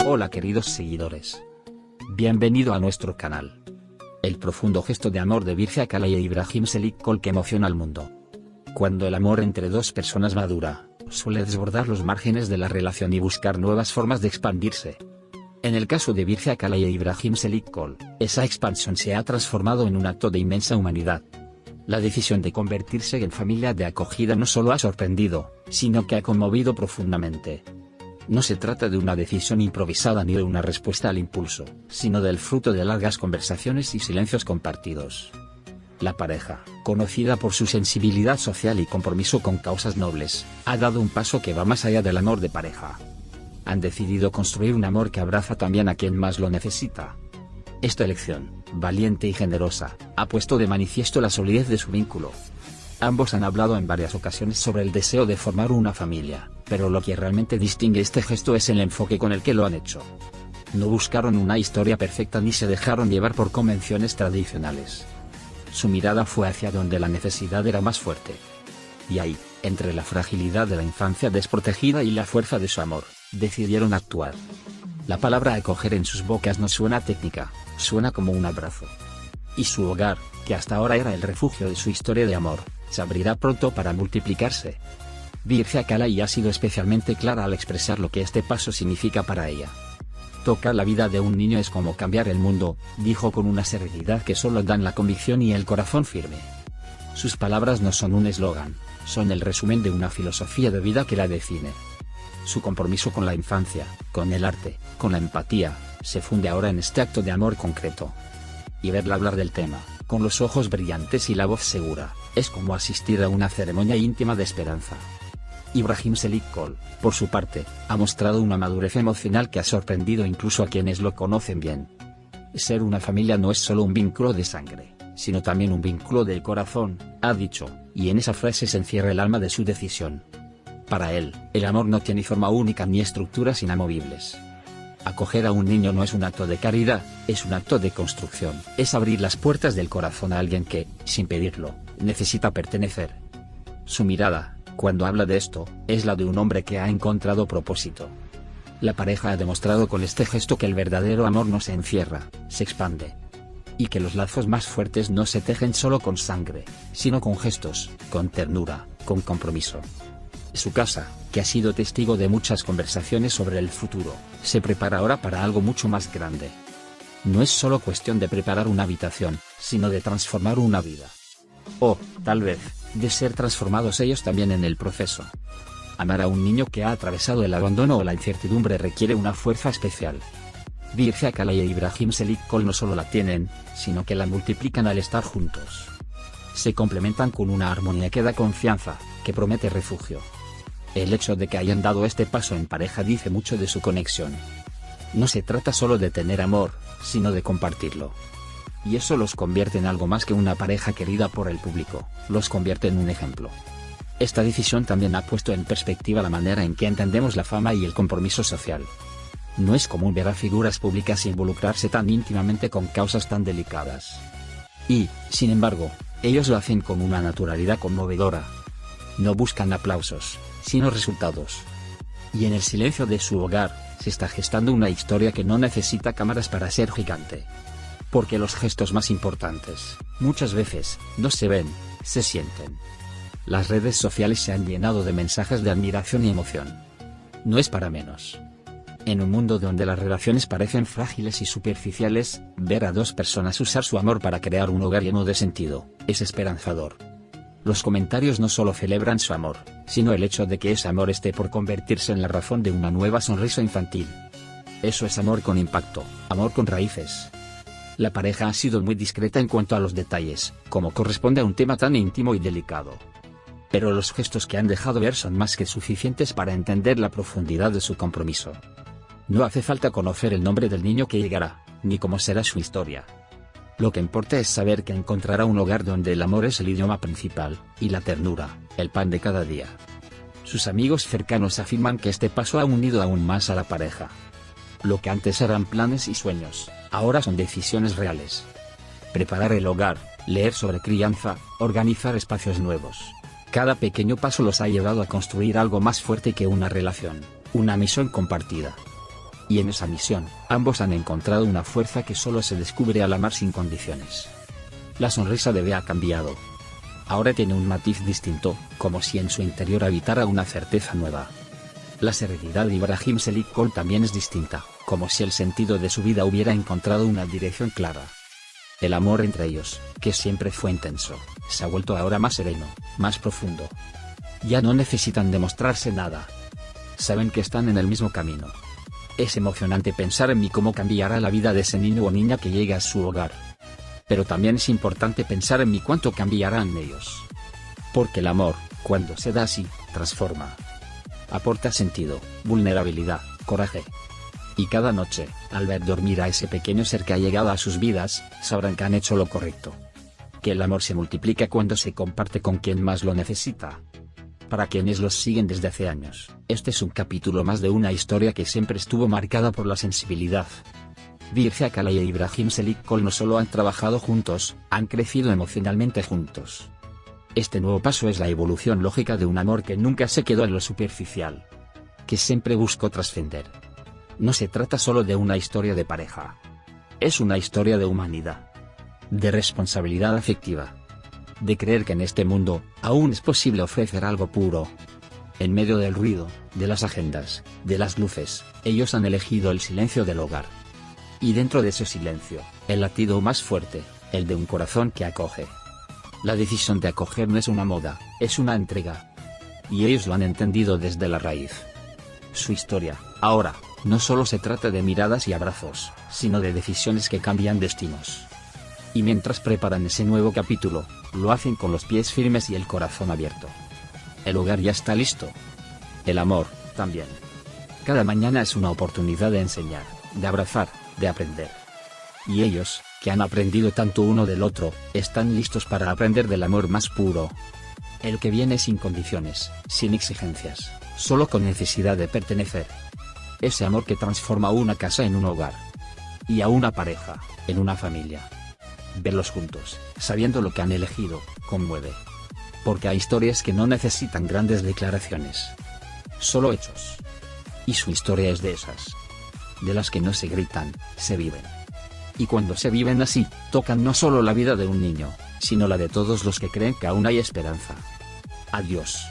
Hola queridos seguidores. Bienvenido a nuestro canal. El profundo gesto de amor de Birce Akalay e Ibrahim Selik-Kol que emociona al mundo. Cuando el amor entre dos personas madura, suele desbordar los márgenes de la relación y buscar nuevas formas de expandirse. En el caso de Birce Akalay e Ibrahim Selik-Kol, esa expansión se ha transformado en un acto de inmensa humanidad. La decisión de convertirse en familia de acogida no solo ha sorprendido, sino que ha conmovido profundamente. No se trata de una decisión improvisada ni de una respuesta al impulso, sino del fruto de largas conversaciones y silencios compartidos. La pareja, conocida por su sensibilidad social y compromiso con causas nobles, ha dado un paso que va más allá del amor de pareja. Han decidido construir un amor que abraza también a quien más lo necesita. Esta elección, valiente y generosa, ha puesto de manifiesto la solidez de su vínculo. Ambos han hablado en varias ocasiones sobre el deseo de formar una familia, pero lo que realmente distingue este gesto es el enfoque con el que lo han hecho. No buscaron una historia perfecta ni se dejaron llevar por convenciones tradicionales. Su mirada fue hacia donde la necesidad era más fuerte. Y ahí, entre la fragilidad de la infancia desprotegida y la fuerza de su amor, decidieron actuar. La palabra acoger en sus bocas no suena técnica, suena como un abrazo. Y su hogar, que hasta ahora era el refugio de su historia de amor, se abrirá pronto para multiplicarse. Birce Akalay ha sido especialmente clara al expresar lo que este paso significa para ella. Tocar la vida de un niño es como cambiar el mundo, dijo con una serenidad que solo dan la convicción y el corazón firme. Sus palabras no son un eslogan, son el resumen de una filosofía de vida que la define. Su compromiso con la infancia, con el arte, con la empatía, se funde ahora en este acto de amor concreto. Y verla hablar del tema, con los ojos brillantes y la voz segura, es como asistir a una ceremonia íntima de esperanza. Ibrahim Selik-Kol, por su parte, ha mostrado una madurez emocional que ha sorprendido incluso a quienes lo conocen bien. Ser una familia no es solo un vínculo de sangre, sino también un vínculo del corazón, ha dicho, y en esa frase se encierra el alma de su decisión. Para él, el amor no tiene forma única ni estructuras inamovibles. Acoger a un niño no es un acto de caridad, es un acto de construcción, es abrir las puertas del corazón a alguien que, sin pedirlo, necesita pertenecer. Su mirada, cuando habla de esto, es la de un hombre que ha encontrado propósito. La pareja ha demostrado con este gesto que el verdadero amor no se encierra, se expande. Y que los lazos más fuertes no se tejen solo con sangre, sino con gestos, con ternura, con compromiso. Su casa, que ha sido testigo de muchas conversaciones sobre el futuro, se prepara ahora para algo mucho más grande. No es solo cuestión de preparar una habitación, sino de transformar una vida. O, tal vez, de ser transformados ellos también en el proceso. Amar a un niño que ha atravesado el abandono o la incertidumbre requiere una fuerza especial. Birce Akalay e Ibrahim Selik-Kol no solo la tienen, sino que la multiplican al estar juntos. Se complementan con una armonía que da confianza, que promete refugio. El hecho de que hayan dado este paso en pareja dice mucho de su conexión. No se trata solo de tener amor, sino de compartirlo. Y eso los convierte en algo más que una pareja querida por el público, los convierte en un ejemplo. Esta decisión también ha puesto en perspectiva la manera en que entendemos la fama y el compromiso social. No es común ver a figuras públicas involucrarse tan íntimamente con causas tan delicadas. Y, sin embargo, ellos lo hacen con una naturalidad conmovedora. No buscan aplausos, sino resultados. Y en el silencio de su hogar, se está gestando una historia que no necesita cámaras para ser gigante. Porque los gestos más importantes, muchas veces, no se ven, se sienten. Las redes sociales se han llenado de mensajes de admiración y emoción. No es para menos. En un mundo donde las relaciones parecen frágiles y superficiales, ver a dos personas usar su amor para crear un hogar lleno de sentido, es esperanzador. Los comentarios no solo celebran su amor, sino el hecho de que ese amor esté por convertirse en la razón de una nueva sonrisa infantil. Eso es amor con impacto, amor con raíces. La pareja ha sido muy discreta en cuanto a los detalles, como corresponde a un tema tan íntimo y delicado. Pero los gestos que han dejado ver son más que suficientes para entender la profundidad de su compromiso. No hace falta conocer el nombre del niño que llegará, ni cómo será su historia. Lo que importa es saber que encontrará un hogar donde el amor es el idioma principal, y la ternura, el pan de cada día. Sus amigos cercanos afirman que este paso ha unido aún más a la pareja. Lo que antes eran planes y sueños, ahora son decisiones reales. Preparar el hogar, leer sobre crianza, organizar espacios nuevos. Cada pequeño paso los ha llevado a construir algo más fuerte que una relación, una misión compartida. Y en esa misión, ambos han encontrado una fuerza que solo se descubre al amar sin condiciones. La sonrisa de Bea ha cambiado. Ahora tiene un matiz distinto, como si en su interior habitara una certeza nueva. La serenidad de Ibrahim Selik-Kol también es distinta, como si el sentido de su vida hubiera encontrado una dirección clara. El amor entre ellos, que siempre fue intenso, se ha vuelto ahora más sereno, más profundo. Ya no necesitan demostrarse nada. Saben que están en el mismo camino. Es emocionante pensar en cómo cambiará la vida de ese niño o niña que llega a su hogar. Pero también es importante pensar en cuánto cambiarán ellos. Porque el amor, cuando se da así, transforma. Aporta sentido, vulnerabilidad, coraje. Y cada noche, al ver dormir a ese pequeño ser que ha llegado a sus vidas, sabrán que han hecho lo correcto. Que el amor se multiplica cuando se comparte con quien más lo necesita. Para quienes los siguen desde hace años, este es un capítulo más de una historia que siempre estuvo marcada por la sensibilidad. Birge Akalay e Ibrahim Selik-Kol no solo han trabajado juntos, han crecido emocionalmente juntos. Este nuevo paso es la evolución lógica de un amor que nunca se quedó en lo superficial. Que siempre buscó trascender. No se trata solo de una historia de pareja. Es una historia de humanidad. De responsabilidad afectiva. De creer que en este mundo, aún es posible ofrecer algo puro. En medio del ruido, de las agendas, de las luces, ellos han elegido el silencio del hogar. Y dentro de ese silencio, el latido más fuerte, el de un corazón que acoge. La decisión de acoger no es una moda, es una entrega. Y ellos lo han entendido desde la raíz. Su historia, ahora, no solo se trata de miradas y abrazos, sino de decisiones que cambian destinos. Y mientras preparan ese nuevo capítulo, lo hacen con los pies firmes y el corazón abierto. El hogar ya está listo. El amor, también. Cada mañana es una oportunidad de enseñar, de abrazar, de aprender. Y ellos, que han aprendido tanto uno del otro, están listos para aprender del amor más puro. El que viene sin condiciones, sin exigencias, solo con necesidad de pertenecer. Ese amor que transforma una casa en un hogar. Y a una pareja, en una familia. Verlos juntos, sabiendo lo que han elegido, conmueve. Porque hay historias que no necesitan grandes declaraciones. Solo hechos. Y su historia es de esas. De las que no se gritan, se viven. Y cuando se viven así, tocan no solo la vida de un niño, sino la de todos los que creen que aún hay esperanza. Adiós.